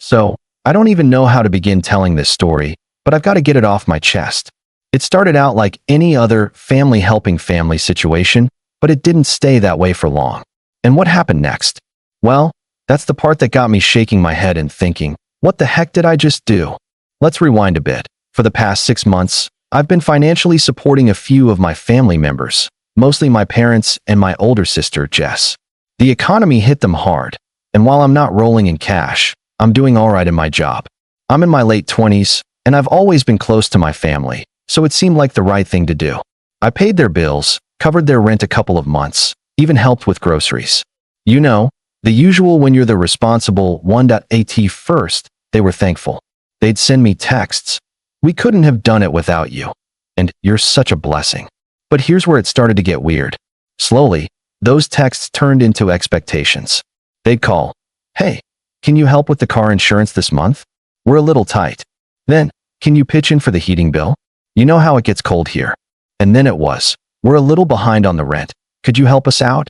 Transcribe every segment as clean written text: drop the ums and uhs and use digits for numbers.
So, I don't even know how to begin telling this story, but I've got to get it off my chest. It started out like any other family helping family situation, but it didn't stay that way for long. And what happened next? Well, that's the part that got me shaking my head and thinking, what the heck did I just do? Let's rewind a bit. For the past 6 months, I've been financially supporting a few of my family members, mostly my parents and my older sister, Jess. The economy hit them hard, and while I'm not rolling in cash, I'm doing all right in my job. I'm in my late 20s, and I've always been close to my family, so it seemed like the right thing to do. I paid their bills, covered their rent a couple of months, even helped with groceries. You know, the usual when you're the responsible one. At first, they were thankful. They'd send me texts. We couldn't have done it without you. And you're such a blessing. But here's where it started to get weird. Slowly, those texts turned into expectations. They'd call, "Hey, can you help with the car insurance this month? We're a little tight." Then, "Can you pitch in for the heating bill? You know how it gets cold here." And then it was, "We're a little behind on the rent. Could you help us out?"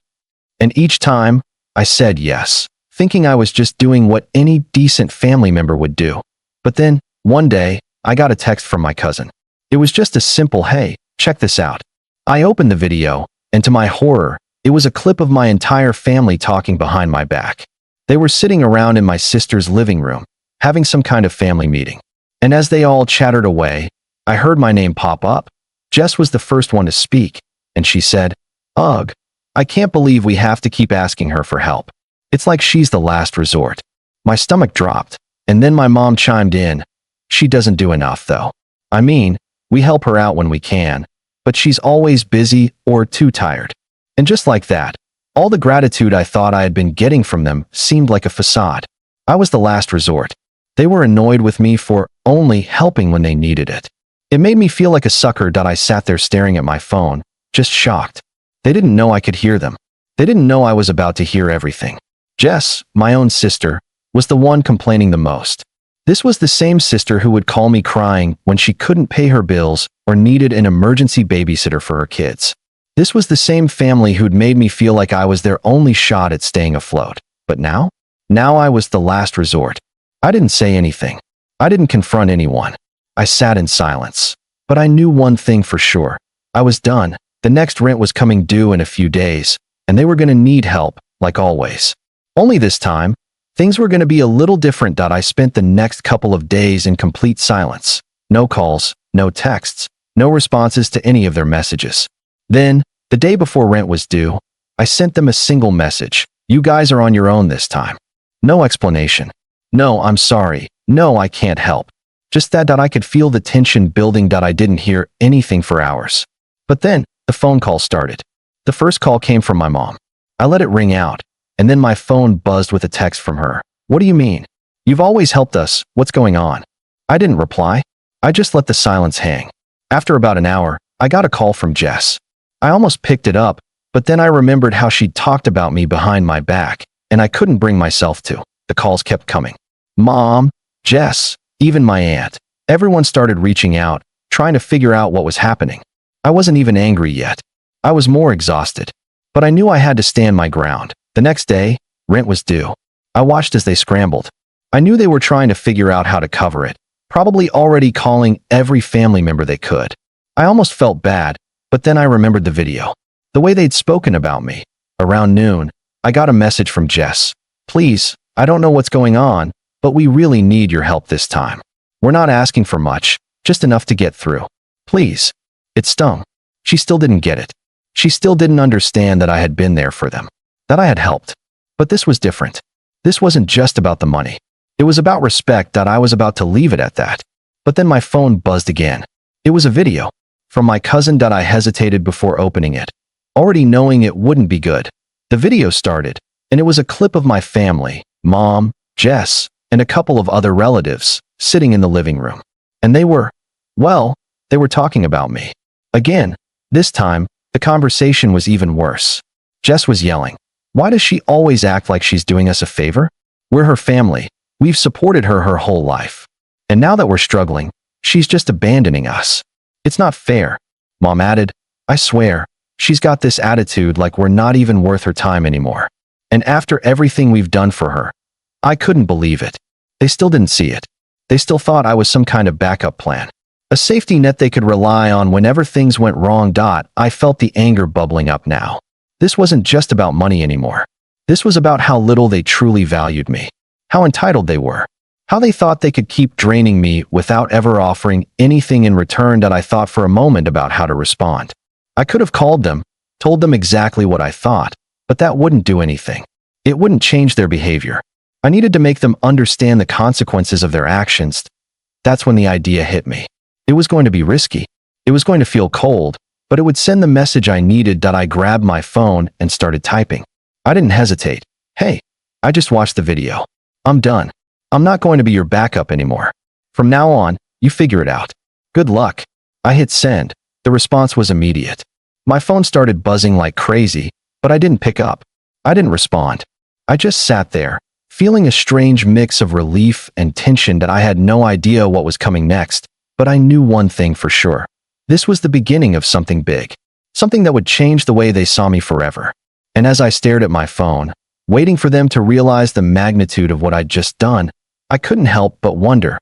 And each time, I said yes, thinking I was just doing what any decent family member would do. But then, one day, I got a text from my cousin. It was just a simple, "Hey, check this out." I opened the video, and to my horror, it was a clip of my entire family talking behind my back. They were sitting around in my sister's living room, having some kind of family meeting. And as they all chattered away, I heard my name pop up. Jess was the first one to speak, and she said, "Ugh, I can't believe we have to keep asking her for help. It's like she's the last resort." My stomach dropped, and then my mom chimed in. "She doesn't do enough, though. I mean, we help her out when we can, but she's always busy or too tired." And just like that, all the gratitude I thought I had been getting from them seemed like a facade. I was the last resort. They were annoyed with me for only helping when they needed it. It made me feel like a sucker. I sat there staring at my phone, just shocked. They didn't know I could hear them. They didn't know I was about to hear everything. Jess, my own sister, was the one complaining the most. This was the same sister who would call me crying when she couldn't pay her bills or needed an emergency babysitter for her kids. This was the same family who'd made me feel like I was their only shot at staying afloat. But now? Now I was the last resort. I didn't say anything. I didn't confront anyone. I sat in silence. But I knew one thing for sure. I was done. The next rent was coming due in a few days, and they were going to need help, like always. Only this time, things were going to be a little different. I spent the next couple of days in complete silence. No calls, no texts, no responses to any of their messages. Then, the day before rent was due, I sent them a single message. "You guys are on your own this time." No explanation. "No, I'm sorry. No, I can't help." Just that I could feel the tension building. I didn't hear anything for hours. But then, the phone call started. The first call came from my mom. I let it ring out, and then my phone buzzed with a text from her. "What do you mean? You've always helped us. What's going on?" I didn't reply. I just let the silence hang. After about an hour, I got a call from Jess. I almost picked it up, but then I remembered how she'd talked about me behind my back, and I couldn't bring myself to. The calls kept coming. Mom, Jess, even my aunt. Everyone started reaching out, trying to figure out what was happening. I wasn't even angry yet. I was more exhausted. But I knew I had to stand my ground. The next day, rent was due. I watched as they scrambled. I knew they were trying to figure out how to cover it, probably already calling every family member they could. I almost felt bad, but then I remembered the video. The way they'd spoken about me. Around noon, I got a message from Jess. "Please, I don't know what's going on, but we really need your help this time. We're not asking for much, just enough to get through. Please." It stung. She still didn't get it. She still didn't understand that I had been there for them, that I had helped. But this was different. This wasn't just about the money. It was about respect. I was about to leave it at that. But then my phone buzzed again. It was a video from my cousin. I hesitated before opening it, already knowing it wouldn't be good. The video started, and it was a clip of my family, Mom, Jess, and a couple of other relatives, sitting in the living room. And they were talking about me. Again, this time, the conversation was even worse. Jess was yelling, "Why does she always act like she's doing us a favor? We're her family. We've supported her whole life. And now that we're struggling, she's just abandoning us. It's not fair." Mom added, "I swear, she's got this attitude like we're not even worth her time anymore. And after everything we've done for her." I couldn't believe it. They still didn't see it. They still thought I was some kind of backup plan. A safety net they could rely on whenever things went wrong. I felt the anger bubbling up now. This wasn't just about money anymore. This was about how little they truly valued me, how entitled they were, how they thought they could keep draining me without ever offering anything in return. I thought for a moment about how to respond. I could have called them, told them exactly what I thought, but that wouldn't do anything. It wouldn't change their behavior. I needed to make them understand the consequences of their actions. That's when the idea hit me. It was going to be risky. It was going to feel cold, but it would send the message I needed. I grabbed my phone and started typing. I didn't hesitate. Hey, I just watched the video. I'm done. I'm not going to be your backup anymore. From now on, you figure it out. Good luck. I hit send. The response was immediate. My phone started buzzing like crazy, but I didn't pick up. I didn't respond. I just sat there, feeling a strange mix of relief and tension. I had no idea what was coming next, but I knew one thing for sure. This was the beginning of something big, something that would change the way they saw me forever. And as I stared at my phone, waiting for them to realize the magnitude of what I'd just done, I couldn't help but wonder,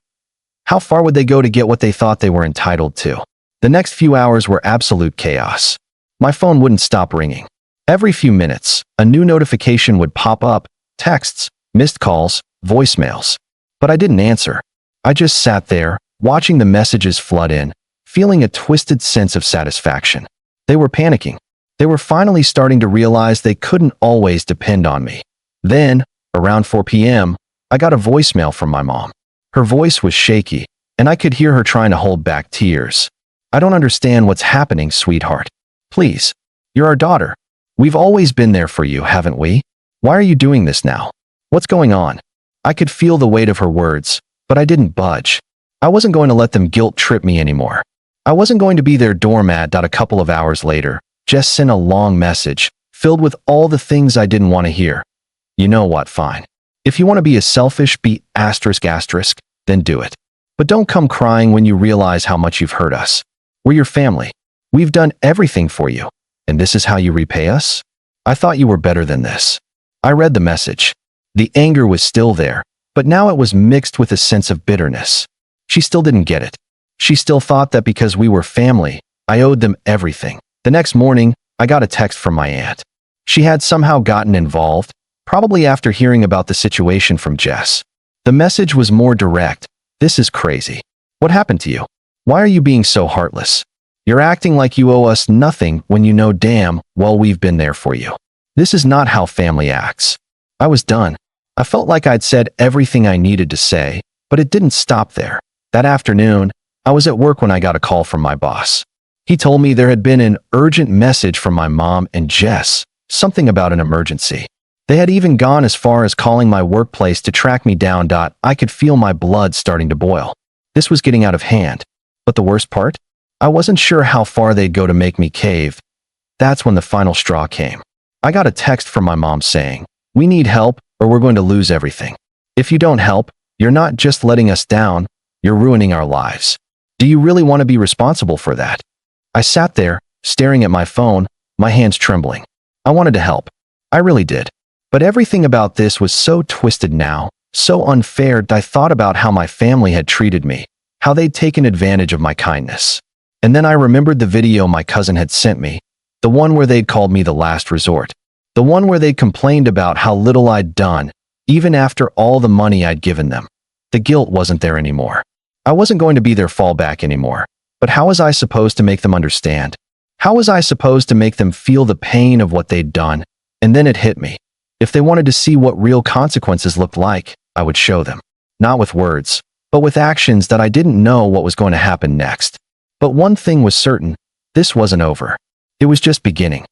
how far would they go to get what they thought they were entitled to? The next few hours were absolute chaos. My phone wouldn't stop ringing. Every few minutes, a new notification would pop up, texts, missed calls, voicemails. But I didn't answer. I just sat there, watching the messages flood in, feeling a twisted sense of satisfaction. They were panicking. They were finally starting to realize they couldn't always depend on me. Then, around 4 p.m., I got a voicemail from my mom. Her voice was shaky, and I could hear her trying to hold back tears. I don't understand what's happening, sweetheart. Please. You're our daughter. We've always been there for you, haven't we? Why are you doing this now? What's going on? I could feel the weight of her words, but I didn't budge. I wasn't going to let them guilt trip me anymore. I wasn't going to be their doormat. A couple of hours later, Jess sent a long message, filled with all the things I didn't want to hear. You know what, fine. If you want to be a selfish asterisk, then do it. But don't come crying when you realize how much you've hurt us. We're your family. We've done everything for you. And this is how you repay us? I thought you were better than this. I read the message. The anger was still there, but now it was mixed with a sense of bitterness. She still didn't get it. She still thought that because we were family, I owed them everything. The next morning, I got a text from my aunt. She had somehow gotten involved, probably after hearing about the situation from Jess. The message was more direct. This is crazy. What happened to you? Why are you being so heartless? You're acting like you owe us nothing when you know damn well we've been there for you. This is not how family acts. I was done. I felt like I'd said everything I needed to say, but it didn't stop there. That afternoon, I was at work when I got a call from my boss. He told me there had been an urgent message from my mom and Jess, something about an emergency. They had even gone as far as calling my workplace to track me down. I could feel my blood starting to boil. This was getting out of hand. But the worst part? I wasn't sure how far they'd go to make me cave. That's when the final straw came. I got a text from my mom saying, "We need help or we're going to lose everything. If you don't help, you're not just letting us down, you're ruining our lives. Do you really want to be responsible for that?" I sat there, staring at my phone, my hands trembling. I wanted to help. I really did. But everything about this was so twisted now, so unfair. I thought about how my family had treated me, how they'd taken advantage of my kindness. And then I remembered the video my cousin had sent me, the one where they'd called me the last resort, the one where they'd complained about how little I'd done, even after all the money I'd given them. The guilt wasn't there anymore. I wasn't going to be their fallback anymore. But how was I supposed to make them understand? How was I supposed to make them feel the pain of what they'd done? And then it hit me. If they wanted to see what real consequences looked like, I would show them. Not with words, but with actions that I didn't know what was going to happen next. But one thing was certain, this wasn't over. It was just beginning.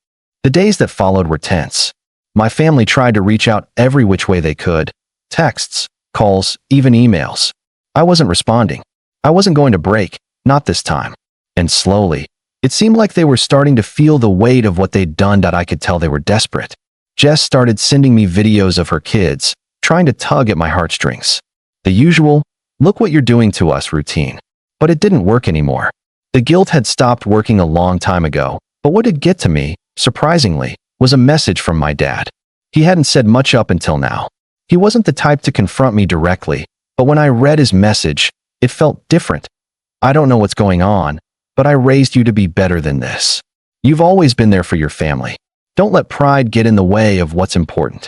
The days that followed were tense. My family tried to reach out every which way they could. Texts, calls, even emails. I wasn't responding. I wasn't going to break, not this time. And slowly, it seemed like they were starting to feel the weight of what they'd done. I could tell they were desperate. Jess started sending me videos of her kids, trying to tug at my heartstrings. The usual, "Look what you're doing to us" routine. But it didn't work anymore. The guilt had stopped working a long time ago, but what did get to me, surprisingly, was a message from my dad. He hadn't said much up until now. He wasn't the type to confront me directly, But when I read his message, it felt different. I don't know what's going on, but I raised you to be better than this. You've always been there for your family. Don't let pride get in the way of what's important.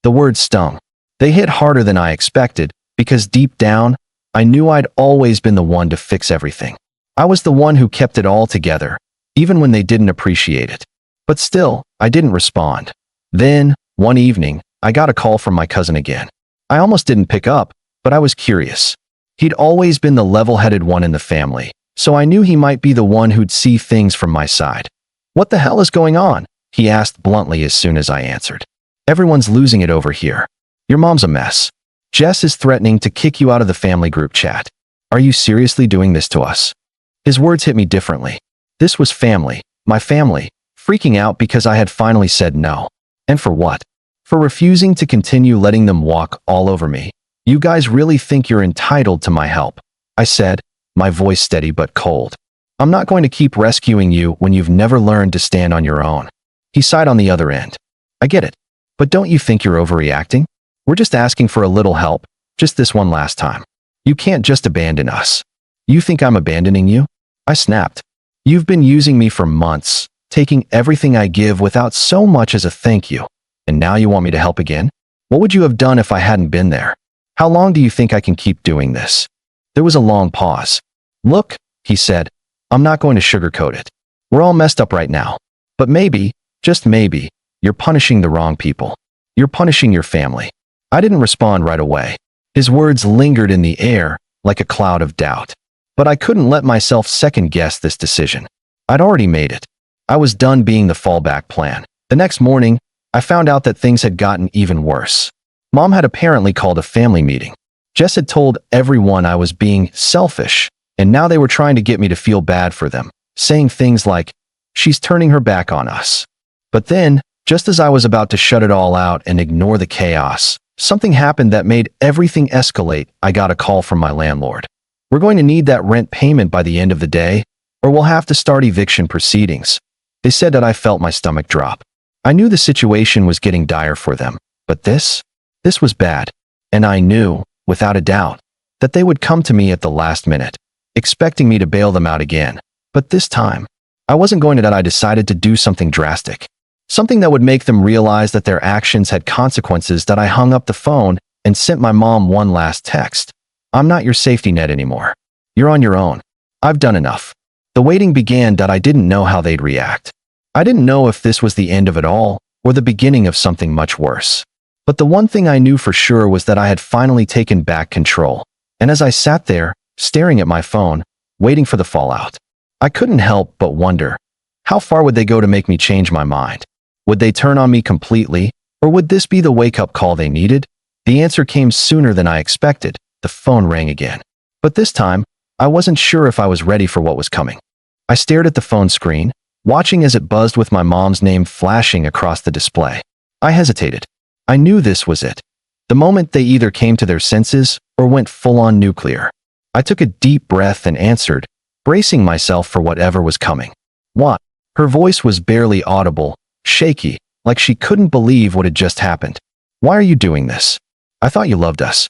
The words stung. They hit harder than I expected because deep down, I knew I'd always been the one to fix everything. I was the one who kept it all together, even when they didn't appreciate it. But still, I didn't respond. Then, one evening, I got a call from my cousin again. I almost didn't pick up, but I was curious. He'd always been the level-headed one in the family, so I knew he might be the one who'd see things from my side. "What the hell is going on?" he asked bluntly as soon as I answered. "Everyone's losing it over here. Your mom's a mess. Jess is threatening to kick you out of the family group chat. Are you seriously doing this to us?" His words hit me differently. This was family, my family, freaking out because I had finally said no. And for what? For refusing to continue letting them walk all over me. "You guys really think you're entitled to my help," I said, my voice steady but cold. "I'm not going to keep rescuing you when you've never learned to stand on your own." He sighed on the other end. "I get it. But don't you think you're overreacting? We're just asking for a little help, just this one last time. You can't just abandon us." "You think I'm abandoning you?" I snapped. "You've been using me for months, taking everything I give without so much as a thank you. And now you want me to help again? What would you have done if I hadn't been there? How long do you think I can keep doing this?" There was a long pause. "Look," he said, "I'm not going to sugarcoat it. We're all messed up right now. But maybe, just maybe, you're punishing the wrong people. You're punishing your family." I didn't respond right away. His words lingered in the air like a cloud of doubt. But I couldn't let myself second-guess this decision. I'd already made it. I was done being the fallback plan. The next morning, I found out that things had gotten even worse. Mom had apparently called a family meeting. Jess had told everyone I was being selfish, and now they were trying to get me to feel bad for them, saying things like, "She's turning her back on us." But then, just as I was about to shut it all out and ignore the chaos, something happened that made everything escalate. I got a call from my landlord. "We're going to need that rent payment by the end of the day, or we'll have to start eviction proceedings." They said that. I felt my stomach drop. I knew the situation was getting dire for them, but this was bad. And I knew, without a doubt, that they would come to me at the last minute, expecting me to bail them out again. But this time, I wasn't going to that. I decided to do something drastic. Something that would make them realize that their actions had consequences. That I hung up the phone and sent my mom one last text. "I'm not your safety net anymore. You're on your own. I've done enough." The waiting began. That I didn't know how they'd react. I didn't know if this was the end of it all or the beginning of something much worse. But the one thing I knew for sure was that I had finally taken back control. And as I sat there, staring at my phone, waiting for the fallout, I couldn't help but wonder, how far would they go to make me change my mind? Would they turn on me completely, or would this be the wake-up call they needed? The answer came sooner than I expected. The phone rang again. But this time, I wasn't sure if I was ready for what was coming. I stared at the phone screen, watching as it buzzed with my mom's name flashing across the display. I hesitated. I knew this was it. The moment they either came to their senses or went full-on nuclear. I took a deep breath and answered, bracing myself for whatever was coming. "What?" Her voice was barely audible, shaky, like she couldn't believe what had just happened. "Why are you doing this? I thought you loved us."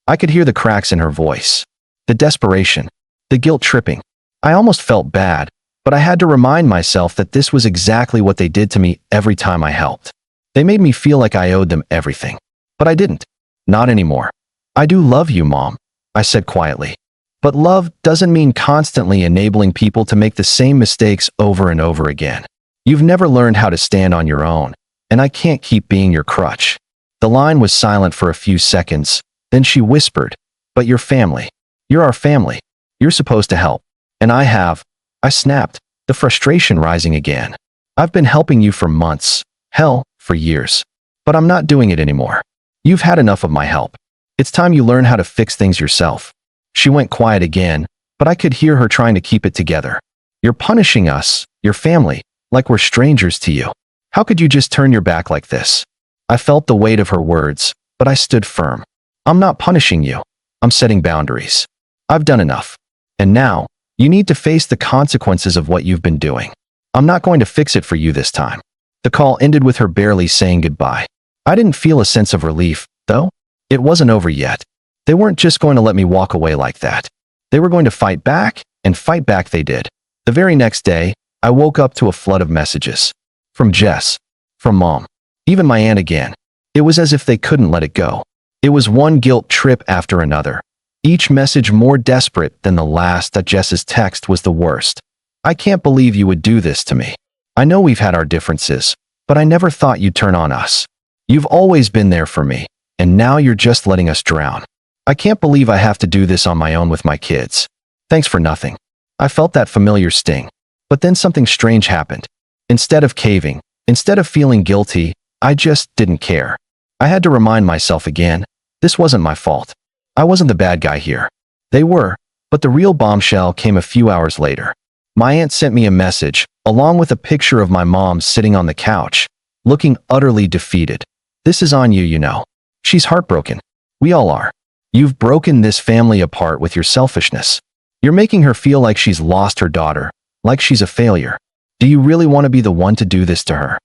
I could hear the cracks in her voice. The desperation. The guilt tripping. I almost felt bad, but I had to remind myself that this was exactly what they did to me every time I helped. They made me feel like I owed them everything. But I didn't. Not anymore. "I do love you, Mom," I said quietly. But love doesn't mean constantly enabling people to make the same mistakes over and over again. You've never learned how to stand on your own, and I can't keep being your crutch. The line was silent for a few seconds, then she whispered, "But your family. You're our family. You're supposed to help." "And I have." I snapped, the frustration rising again. "I've been helping you for months. Hell, for years. But I'm not doing it anymore. You've had enough of my help. It's time you learn how to fix things yourself." She went quiet again, but I could hear her trying to keep it together. "You're punishing us, your family, like we're strangers to you. How could you just turn your back like this?" I felt the weight of her words, but I stood firm. "I'm not punishing you. I'm setting boundaries. I've done enough. And now, you need to face the consequences of what you've been doing. I'm not going to fix it for you this time." The call ended with her barely saying goodbye. I didn't feel a sense of relief, though. It wasn't over yet. They weren't just going to let me walk away like that. They were going to fight back, and fight back they did. The very next day, I woke up to a flood of messages. From Jess. From Mom. Even my aunt again. It was as if they couldn't let it go. It was one guilt trip after another. Each message more desperate than the last. That Jess's text was the worst. I can't believe you would do this to me. I know we've had our differences, but I never thought you'd turn on us. You've always been there for me, and now you're just letting us drown. I can't believe I have to do this on my own with my kids. Thanks for nothing. I felt that familiar sting. But then something strange happened. Instead of caving, instead of feeling guilty, I just didn't care. I had to remind myself again, this wasn't my fault. I wasn't the bad guy here. They were, but the real bombshell came a few hours later. My aunt sent me a message, along with a picture of my mom sitting on the couch, looking utterly defeated. This is on you, you know. She's heartbroken. We all are. You've broken this family apart with your selfishness. You're making her feel like she's lost her daughter, like she's a failure. Do you really want to be the one to do this to her?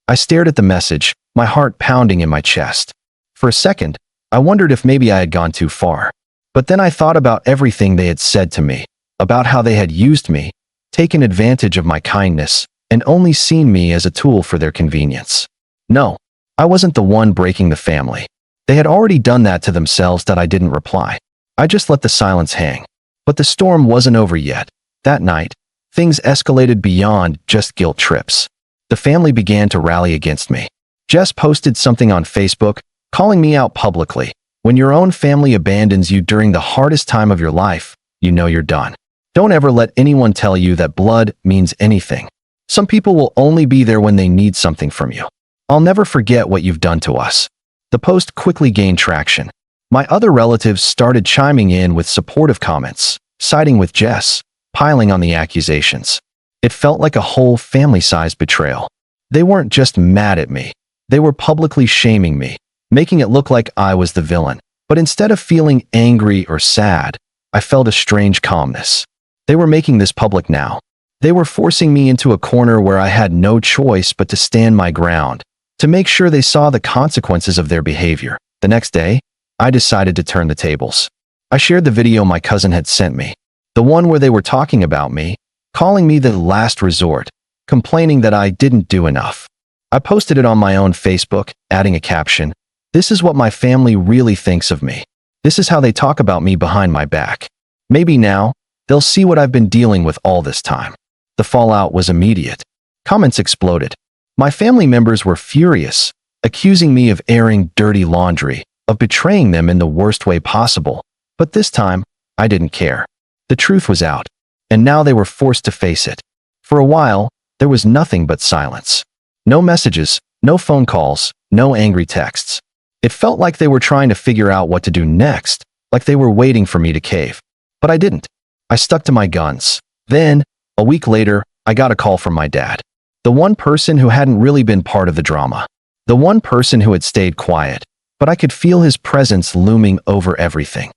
I stared at the message, my heart pounding in my chest. For a second, I wondered if maybe I had gone too far. But then I thought about everything they had said to me, about how they had used me, taken advantage of my kindness, and only seen me as a tool for their convenience. No, I wasn't the one breaking the family. They had already done that to themselves. That I didn't reply. I just let the silence hang. But the storm wasn't over yet. That night, things escalated beyond just guilt trips. The family began to rally against me. Jess posted something on Facebook, calling me out publicly. When your own family abandons you during the hardest time of your life, you know you're done. Don't ever let anyone tell you that blood means anything. Some people will only be there when they need something from you. I'll never forget what you've done to us. The post quickly gained traction. My other relatives started chiming in with supportive comments, siding with Jess, piling on the accusations. It felt like a whole family-sized betrayal. They weren't just mad at me. They were publicly shaming me, making it look like I was the villain. But instead of feeling angry or sad, I felt a strange calmness. They were making this public now. They were forcing me into a corner where I had no choice but to stand my ground, to make sure they saw the consequences of their behavior. The next day, I decided to turn the tables. I shared the video my cousin had sent me, the one where they were talking about me, calling me the last resort, complaining that I didn't do enough. I posted it on my own Facebook, adding a caption, "This is what my family really thinks of me. This is how they talk about me behind my back. Maybe now, they'll see what I've been dealing with all this time." The fallout was immediate. Comments exploded. My family members were furious, accusing me of airing dirty laundry, of betraying them in the worst way possible. But this time, I didn't care. The truth was out, and now they were forced to face it. For a while, there was nothing but silence. No messages, no phone calls, no angry texts. It felt like they were trying to figure out what to do next, like they were waiting for me to cave. But I didn't. I stuck to my guns. Then, a week later, I got a call from my dad. The one person who hadn't really been part of the drama. The one person who had stayed quiet. But I could feel his presence looming over everything.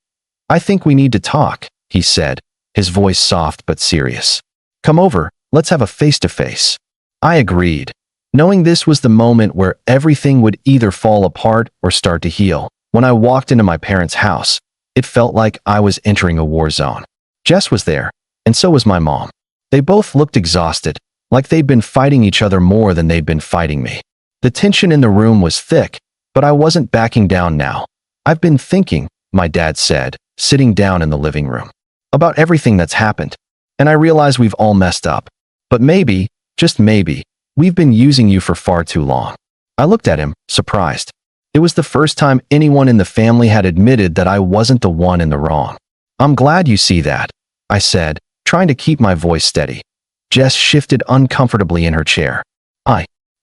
"I think we need to talk," he said, his voice soft but serious. "Come over, let's have a face-to-face." I agreed, knowing this was the moment where everything would either fall apart or start to heal. When I walked into my parents' house, it felt like I was entering a war zone. Jess was there, and so was my mom. They both looked exhausted, like they'd been fighting each other more than they'd been fighting me. The tension in the room was thick, but I wasn't backing down now. "I've been thinking," my dad said, sitting down in the living room, "about everything that's happened. And I realize we've all messed up. But maybe, just maybe, we've been using you for far too long." I looked at him, surprised. It was the first time anyone in the family had admitted that I wasn't the one in the wrong. "I'm glad you see that," I said, trying to keep my voice steady. Jess shifted uncomfortably in her chair.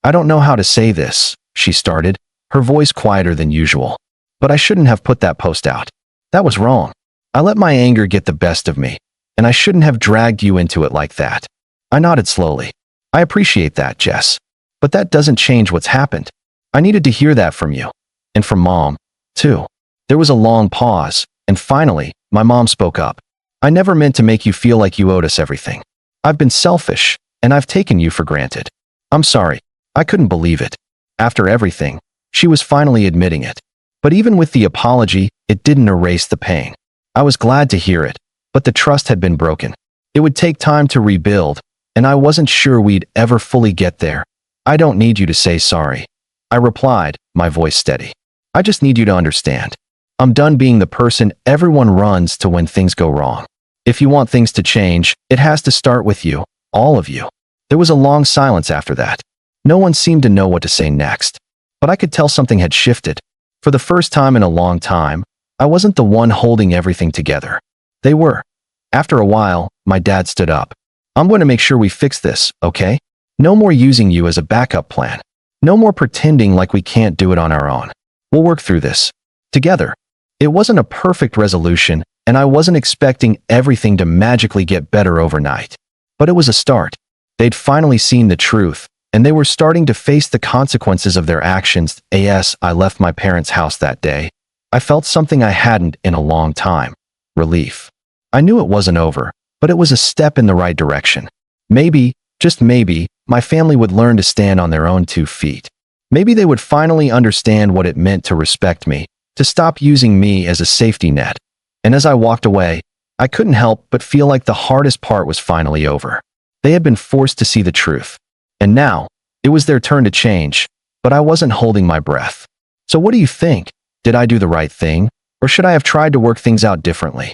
I don't know how to say this," she started, her voice quieter than usual. "But I shouldn't have put that post out. That was wrong. I let my anger get the best of me, and I shouldn't have dragged you into it like that." I nodded slowly. "I appreciate that, Jess. But that doesn't change what's happened. I needed to hear that from you. And from Mom, too." There was a long pause, and finally, my mom spoke up. "I never meant to make you feel like you owed us everything. I've been selfish, and I've taken you for granted. I'm sorry. I couldn't believe it." After everything, she was finally admitting it. But even with the apology, it didn't erase the pain. I was glad to hear it, but the trust had been broken. It would take time to rebuild, and I wasn't sure we'd ever fully get there. I don't need you to say sorry, I replied, my voice steady. I just need you to understand. I'm done being the person everyone runs to when things go wrong. If you want things to change, it has to start with you, all of you. There was a long silence after that. No one seemed to know what to say next. But I could tell something had shifted. For the first time in a long time, I wasn't the one holding everything together. They were. After a while, my dad stood up. I'm going to make sure we fix this, okay? No more using you as a backup plan. No more pretending like we can't do it on our own. We'll work through this. Together. It wasn't a perfect resolution, and I wasn't expecting everything to magically get better overnight. But it was a start. They'd finally seen the truth, and they were starting to face the consequences of their actions. As I left my parents' house that day, I felt something I hadn't in a long time. Relief. I knew it wasn't over, but it was a step in the right direction. Maybe, just maybe, my family would learn to stand on their own 2 feet. Maybe they would finally understand what it meant to respect me, to stop using me as a safety net. And as I walked away, I couldn't help but feel like the hardest part was finally over. They had been forced to see the truth. And now, it was their turn to change, but I wasn't holding my breath. So what do you think? Did I do the right thing? Or should I have tried to work things out differently?